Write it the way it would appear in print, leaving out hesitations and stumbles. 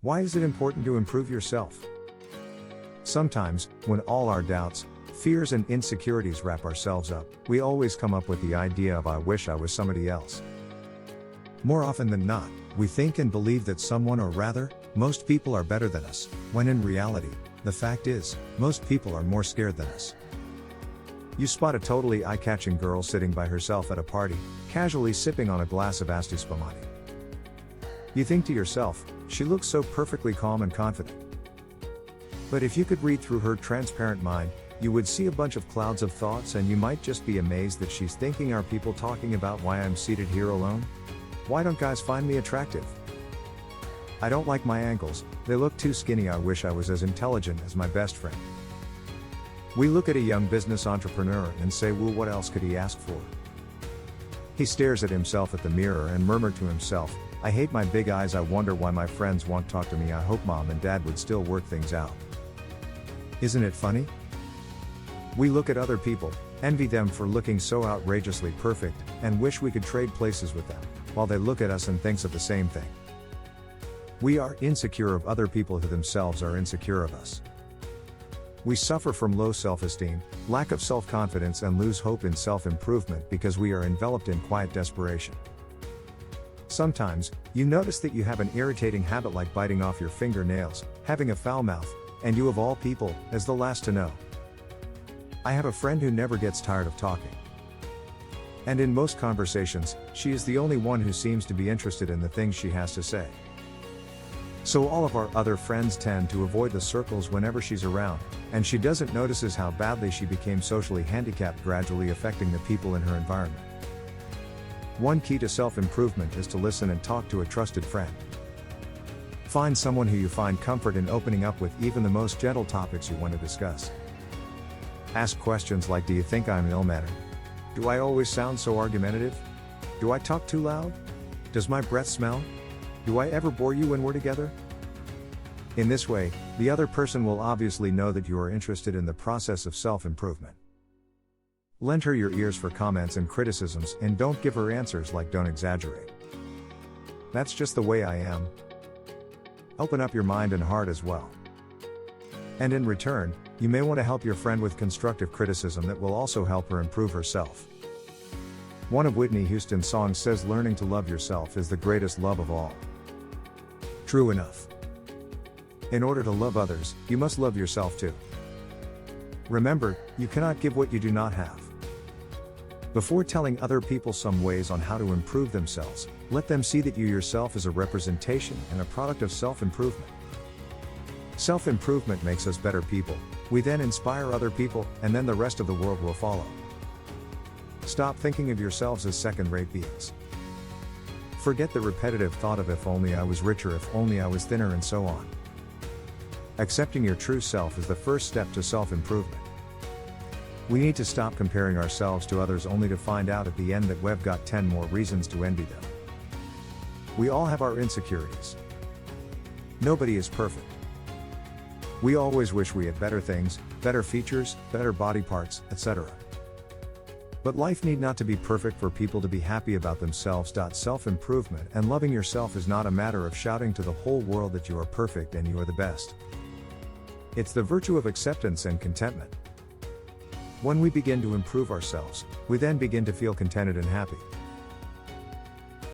Why is it important to improve yourself? Sometimes, when all our doubts, fears and insecurities wrap ourselves up, we always come up with the idea of "I wish I was somebody else." More often than not, we think and believe that someone, or rather, most people are better than us, when in reality, the fact is, most people are more scared than us. You spot a totally eye-catching girl sitting by herself at a party, casually sipping on a glass of Asti Spumante. You think to yourself, she looks so perfectly calm and confident. But if you could read through her transparent mind, you would see a bunch of clouds of thoughts, and you might just be amazed that she's thinking, "Are people talking about why I'm seated here alone? Why don't guys find me attractive? I don't like my ankles, they look too skinny. I wish I was as intelligent as my best friend." We look at a young business entrepreneur and say, "Well, what else could he ask for?" He stares at himself at the mirror and murmurs to himself, "I hate my big eyes. I wonder why my friends won't talk to me. I hope mom and dad would still work things out." Isn't it funny? We look at other people, envy them for looking so outrageously perfect, and wish we could trade places with them, while they look at us and thinks of the same thing. We are insecure of other people who themselves are insecure of us. We suffer from low self-esteem, lack of self-confidence, and lose hope in self-improvement because we are enveloped in quiet desperation. Sometimes, you notice that you have an irritating habit like biting off your fingernails, having a foul mouth, and you of all people, as the last to know. I have a friend who never gets tired of talking. And in most conversations, she is the only one who seems to be interested in the things she has to say. So all of our other friends tend to avoid the circles whenever she's around, and she doesn't notice how badly she became socially handicapped, gradually affecting the people in her environment. One key to self-improvement is to listen and talk to a trusted friend. Find someone who you find comfort in opening up with, even the most gentle topics you want to discuss. Ask questions like, "Do you think I'm ill-mannered? Do I always sound so argumentative? Do I talk too loud? Does my breath smell? Do I ever bore you when we're together?" In this way, the other person will obviously know that you are interested in the process of self-improvement. Lend her your ears for comments and criticisms, and don't give her answers like, "Don't exaggerate. That's just the way I am." Open up your mind and heart as well. And in return, you may want to help your friend with constructive criticism that will also help her improve herself. One of Whitney Houston's songs says, "Learning to love yourself is the greatest love of all." True enough. In order to love others, you must love yourself too. Remember, you cannot give what you do not have. Before telling other people some ways on how to improve themselves, let them see that you yourself is a representation and a product of self-improvement. Self-improvement makes us better people. We then inspire other people, and then the rest of the world will follow. Stop thinking of yourselves as second-rate beings. Forget the repetitive thought of "if only I was richer, if only I was thinner," and so on. Accepting your true self is the first step to self-improvement. We need to stop comparing ourselves to others only to find out at the end that we've got 10 more reasons to envy them. We all have our insecurities. Nobody is perfect. We always wish we had better things, better features, better body parts, etc. But life need not to be perfect for people to be happy about themselves. Self-improvement and loving yourself is not a matter of shouting to the whole world that you are perfect and you are the best. It's the virtue of acceptance and contentment. When we begin to improve ourselves, we then begin to feel contented and happy.